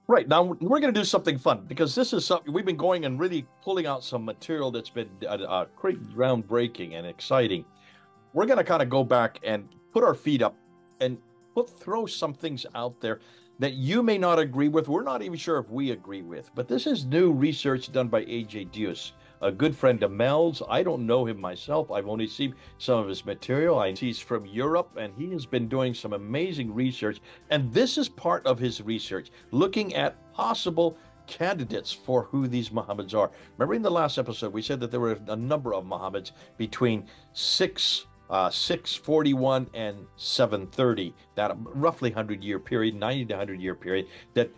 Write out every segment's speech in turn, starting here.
Right. Now we're going to do something fun because this is something we've been going and really pulling out some material that's been pretty groundbreaking and exciting. We're going to kind of go back and put our feet up and throw some things out there that you may not agree with. We're not even sure if we agree with, but this is new research done by AJ Deuce, a good friend of Mel's. I don't know him myself. I've only seen some of his material. He's from Europe and he has been doing some amazing research. And this is part of his research, looking at possible candidates for who these Mohammeds are. Remember in the last episode, we said that there were a number of Mohammeds between 641 and 730, that roughly 100-year period, 90 to 100-year period, that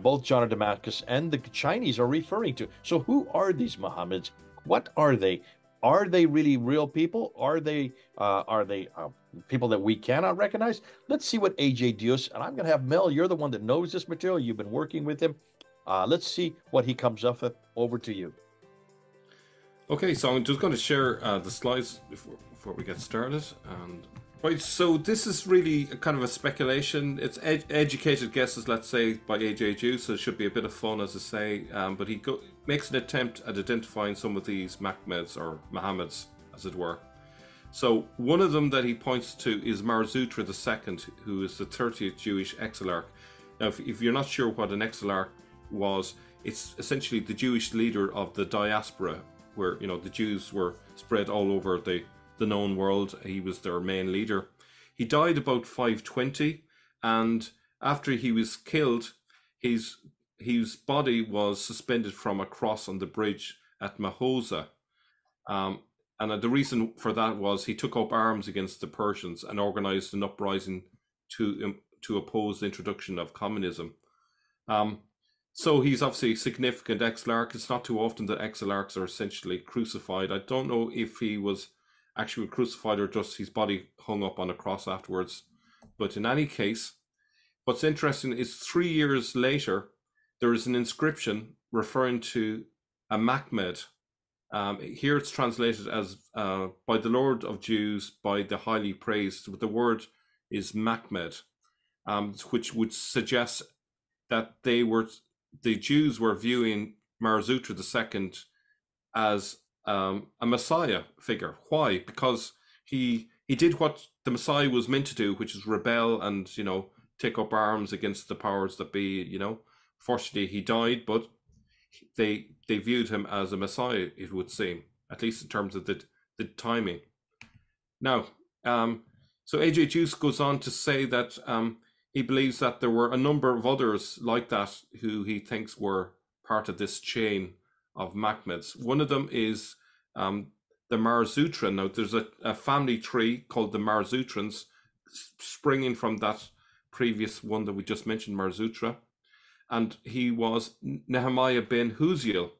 both John of Damascus and the Chinese are referring to. So who are these Mohammeds? What are they? Are they really real people? Are they people that we cannot recognize? Let's see what AJ Dios, and I'm going to have Mel, you're the one that knows this material. You've been working with him. Let's see what he comes up with. Over to you. Okay, so I'm just going to share the slides before we get started. And right, so this is really a kind of a speculation. It's educated guesses, let's say, by AJ Jew, so it should be a bit of fun, as I say. But he makes an attempt at identifying some of these Mahmeds, or Mohammeds, as it were. So one of them that he points to is Marzutra II, who is the 30th Jewish exilarch. Now, if you're not sure what an exilarch was, it's essentially the Jewish leader of the diaspora, where the Jews were spread all over the known world. He was their main leader. He died about 520, and after he was killed, his body was suspended from a cross on the bridge at Mahosa. And the reason for that was he took up arms against the Persians and organized an uprising to oppose the introduction of communism. So he's obviously a significant exilarch. It's not too often that exilarchs are essentially crucified. I don't know if he was actually crucified or just his body hung up on a cross afterwards. But in any case, what's interesting is 3 years later, there is an inscription referring to a Mahmed. Here it's translated as by the Lord of Jews, by the highly praised. But the word is Mahmed, which would suggest that the Jews were viewing Marzutra II as a Messiah figure. Why? Because he did what the Messiah was meant to do, which is rebel and take up arms against the powers that be. Fortunately, he died, but they viewed him as a Messiah, it would seem, at least in terms of the timing. Now, so AJ Juice goes on to say that he believes that there were a number of others like that who he thinks were part of this chain of Mahmeds. One of them is the Marzutra. Now, there's a family tree called the Marzutrans, springing from that previous one that we just mentioned, Marzutra. And he was Nehemiah ben Huziel.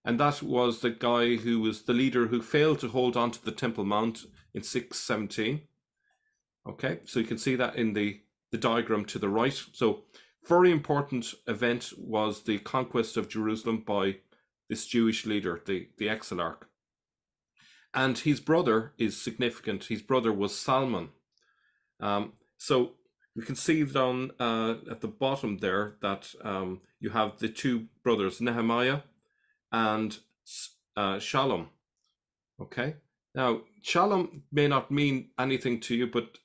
And that was the guy who was the leader who failed to hold on to the Temple Mount in 617. Okay, so you can see that in the diagram to the right. So very important event was the conquest of Jerusalem by this Jewish leader, the exilarch. And his brother is significant. His brother was Salmon. So you can see down at the bottom there that you have the two brothers, Nehemiah and Shalom. Okay, now Shalom may not mean anything to you, but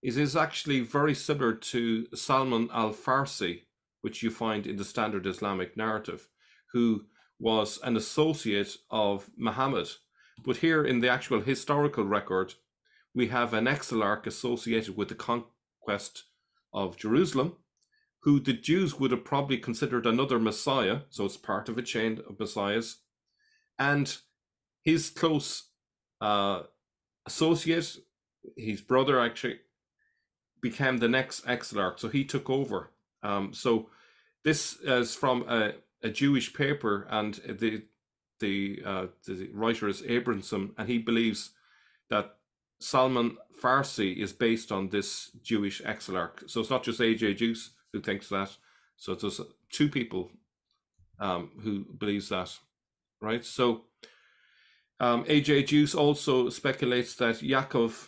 it is actually very similar to Salman al-Farsi, which you find in the standard Islamic narrative, who was an associate of Muhammad. But here in the actual historical record, we have an exilarch associated with the conquest of Jerusalem, who the Jews would have probably considered another Messiah, so it's part of a chain of Messiahs. And his close associate, his brother actually, became the next exilarch, so he took over. So this is from a Jewish paper, and the writer is Abramson, and he believes that Salman Farsi is based on this Jewish exilarch. So it's not just AJ Juice who thinks that. So there's two people who believes that, right? So AJ Juice also speculates that Yaakov,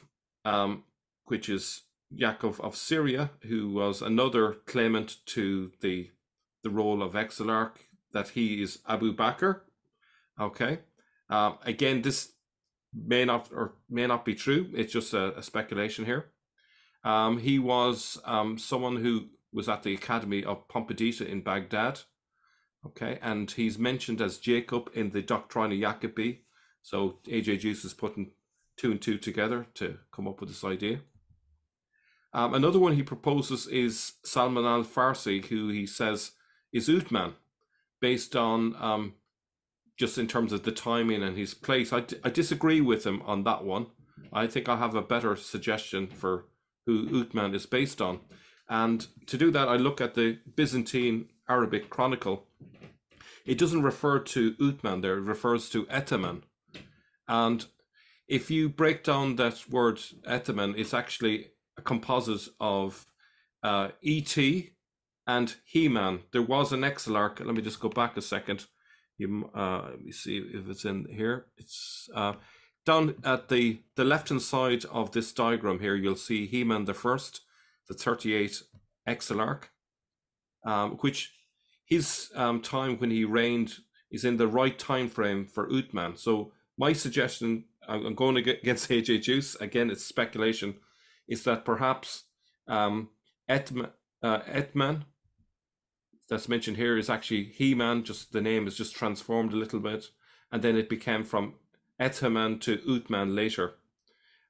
which is Yaakov of Syria, who was another claimant to the the role of Exilarch, that he is Abu Bakr. Okay. Again, this may not be true. It's just a speculation here. He was someone who was at the Academy of Pompedita in Baghdad. Okay, and he's mentioned as Jacob in the Doctrina Jacobi. So AJ Juice is putting two and two together to come up with this idea. Another one he proposes is Salman al-Farsi, who he says is Uthman, based on just in terms of the timing and his place. I disagree with him on that one. I think I have a better suggestion for who Uthman is based on. And to do that, I look at the Byzantine Arabic Chronicle. It doesn't refer to Uthman there, it refers to Etaman. And if you break down that word Etaman, it's actually a composite of ET and He-Man. There was an Exilarch. Let me just go back a second. Let me see if it's in here. It's down at the left-hand side of this diagram here. You'll see He-Man the First, the 38 Exilarch, which his time when he reigned is in the right time frame for Uthman. So my suggestion, I'm going against AJ Juice, again, it's speculation, is that perhaps Etman that's mentioned here is actually He-Man, just the name is just transformed a little bit, and then it became from Etaman to Uthman later.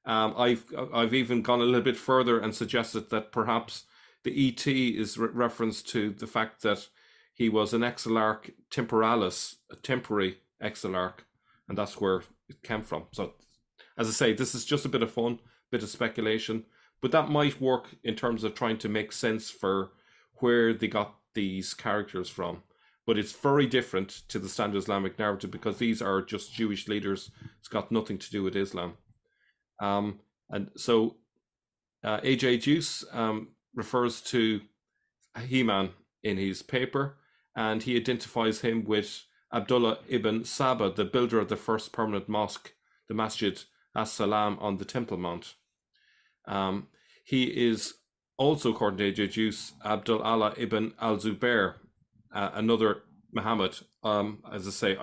I've even gone a little bit further and suggested that perhaps the ET is reference to the fact that he was an Exilarch temporalis, a temporary Exilarch, and that's where it came from. So, as I say, this is just a bit of fun, bit of speculation, but that might work in terms of trying to make sense for where they got these characters from. But it's very different to the standard Islamic narrative because these are just Jewish leaders. It's got nothing to do with Islam. And so AJ Juice refers to He-Man in his paper, and he identifies him with Abdullah ibn Saba, the builder of the first permanent mosque, the Masjid as-Salam on the Temple Mount. He is also, according to AJ Juice, Abdul Allah ibn al-Zubair, another Muhammad. As I say,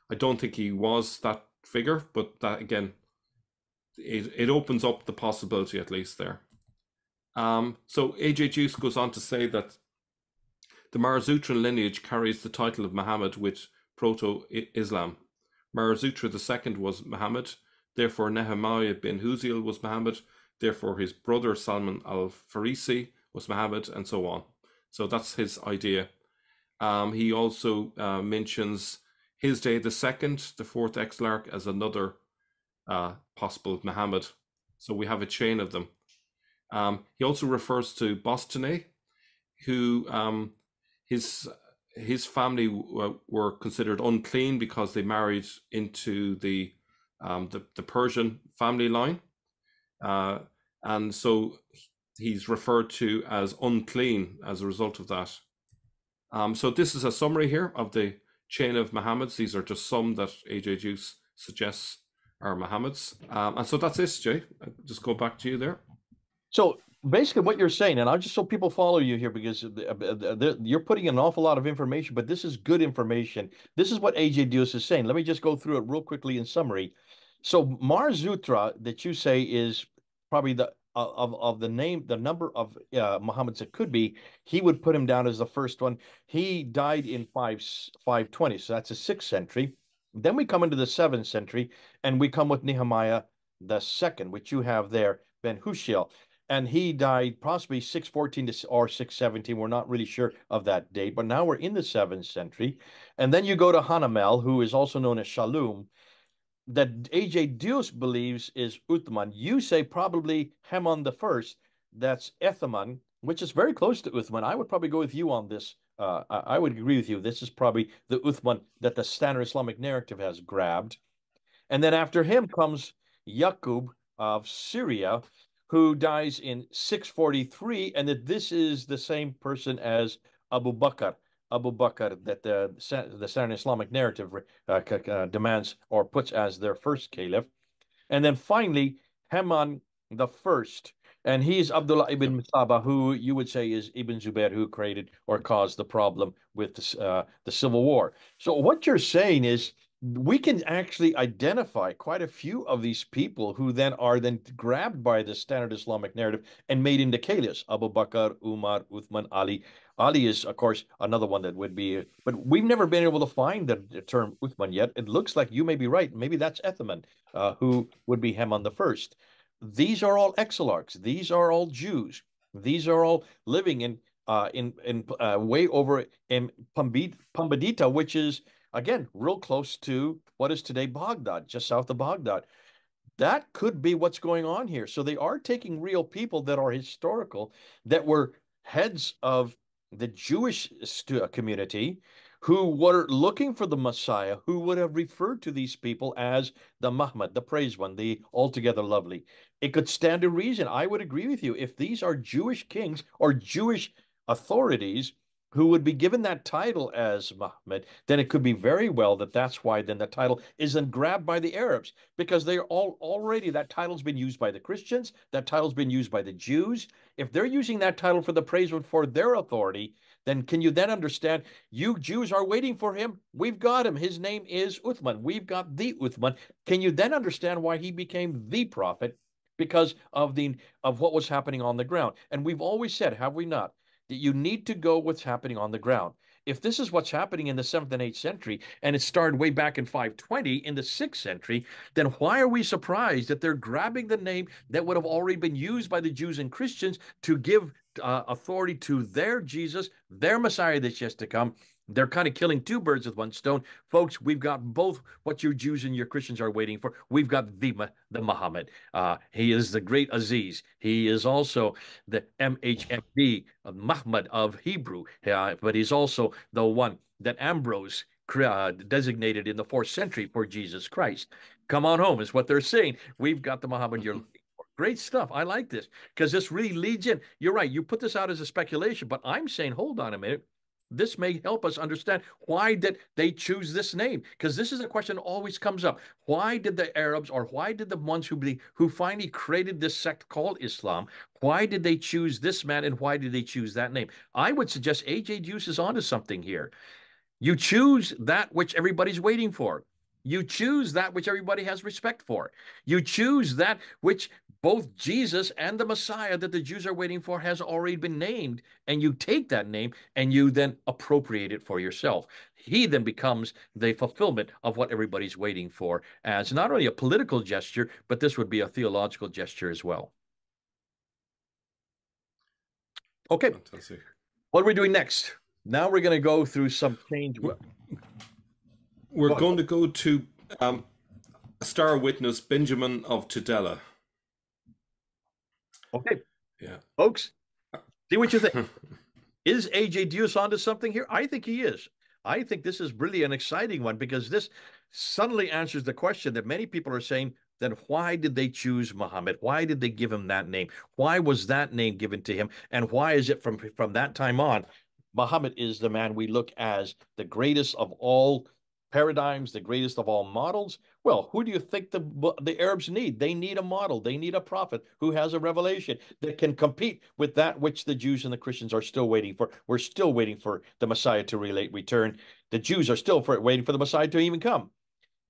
I don't think he was that figure, but that again, it opens up the possibility at least there. So AJ Juice goes on to say that the Marzutran lineage carries the title of Muhammad with Proto-Islam. Marzutra II was Muhammad, therefore Nehemiah bin Huziel was Muhammad, therefore his brother Salman al-Farisi was Muhammad, and so on. So that's his idea. He also mentions his day the second, the fourth Exilarch, as another possible Muhammad. So we have a chain of them. He also refers to Bostane, who his family were considered unclean because they married into the Persian family line, and so he's referred to as unclean as a result of that. So this is a summary here of the chain of Muhammads. These are just some that AJ Juice suggests are Muhammads, and so that's it, Jay. I'll just go back to you there. So basically what you're saying, and I'll just so people follow you here because you're putting an awful lot of information, but this is good information. This is what AJ Dios is saying. Let me just go through it real quickly in summary. So Marzutra that you say is probably the of the name, the number of Muhammad's it could be, he would put him down as the first one. He died in 520, so that's the 6th century. Then we come into the 7th century, and we come with Nehemiah the second, which you have there, Ben Hushiel. And he died possibly 614 or 617. We're not really sure of that date, but now we're in the 7th century. And then you go to Hanamel, who is also known as Shalom, that AJ Dios believes is Uthman. You say probably Haman the first. That's Ethaman, which is very close to Uthman. I would probably go with you on this. I would agree with you. This is probably the Uthman that the standard Islamic narrative has grabbed. And then after him comes Yaqub of Syria, who dies in 643, and that this is the same person as Abu Bakr. Abu Bakr that the standard Islamic narrative demands or puts as their first caliph. And then finally, Haman the first, And he's Abdullah ibn Musaba, who you would say is Ibn Zubair, who created or caused the problem with the Civil War. So what you're saying is we can actually identify quite a few of these people who then are then grabbed by the standard Islamic narrative and made into caliphs. Abu Bakr, Umar, Uthman, Ali. Ali is, of course, another one that would be, but we've never been able to find the term Uthman yet. It looks like you may be right. Maybe that's Ethman, who would be Haman the first. These are all exilarchs. These are all Jews. These are all living in way over in Pumbedita, which is again real close to what is today Baghdad, just south of Baghdad. That could be what's going on here. So they are taking real people that are historical, that were heads of the Jewish community, who were looking for the Messiah, who would have referred to these people as the Muhammad, the praised one, the altogether lovely. It could stand to reason. I would agree with you. If these are Jewish kings or Jewish authorities who would be given that title as Muhammad, then it could be very well that that's why then the title isn't grabbed by the Arabs, because they're all already, that title's been used by the Christians, that title's been used by the Jews. If they're using that title for the praise for their authority, then can you then understand, you Jews are waiting for him? We've got him. His name is Uthman. We've got the Uthman. Can you then understand why he became the prophet? Because of what was happening on the ground. And we've always said, have we not, that you need to go what's happening on the ground. If this is what's happening in the 7th and 8th century, and it started way back in 520 in the 6th century, then why are we surprised that they're grabbing the name that would have already been used by the Jews and Christians to give authority to their Jesus, their Messiah that's yet to come? They're kind of killing two birds with one stone. Folks, we've got both what your Jews and your Christians are waiting for. We've got the Muhammad. He is the great Aziz. He is also the MHMD, Muhammad of Hebrew, but he's also the one that Ambrose designated in the 4th century for Jesus Christ. Come on home is what they're saying. We've got the Muhammad you're looking for. Great stuff. I like this because this really leads in. You're right. You put this out as a speculation, but I'm saying, hold on a minute. This may help us understand why did they choose this name? Because this is a question that always comes up. Why did the Arabs, or why did the ones who finally created this sect called Islam, why did they choose this man and why did they choose that name? I would suggest A.J. Deuce is onto something here. You choose that which everybody's waiting for. You choose that which everybody has respect for. You choose that which both Jesus and the Messiah that the Jews are waiting for has already been named, and you take that name and you then appropriate it for yourself. He then becomes the fulfillment of what everybody's waiting for as not only a political gesture, but this would be a theological gesture as well. Okay. Fantastic. What are we doing next? Now we're going to go through some change. We're going to go to a star witness, Benjamin of Tudela. Okay. Yeah. Folks, see what you think. Is A.J. Deuce onto something here? I think he is. I think this is really an exciting one because this suddenly answers the question that many people are saying, then why did they choose Muhammad? Why did they give him that name? Why was that name given to him? And why is it from that time on, Muhammad is the man we look as the greatest of all paradigms, the greatest of all models? Well, who do you think the Arabs need? They need a model. They need a prophet who has a revelation that can compete with that which the Jews and the Christians are still waiting for. We're still waiting for the Messiah to return. The Jews are still waiting for the Messiah to even come.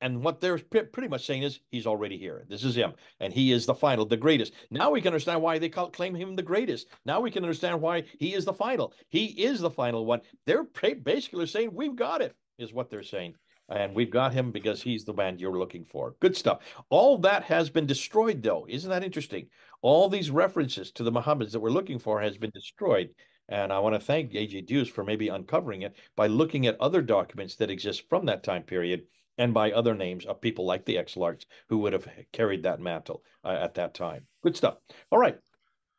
And what they're pretty much saying is he's already here. This is him. And he is the final, the greatest. Now we can understand why they claim him the greatest. Now we can understand why he is the final. He is the final one. They're basically saying, we've got it, is what they're saying. And we've got him because he's the man you're looking for. Good stuff. All that has been destroyed, though. Isn't that interesting? All these references to the Muhammads that we're looking for has been destroyed. And I want to thank A.J. Deuce for maybe uncovering it by looking at other documents that exist from that time period and by other names of people like the exilarchs who would have carried that mantle at that time. Good stuff. All right.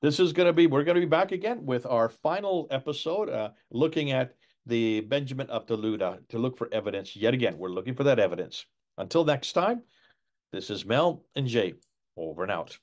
We're going to be back again with our final episode, looking at the Benjamin of Toluda to look for evidence. Yet again, we're looking for that evidence. Until next time, this is Mel and Jay, over and out.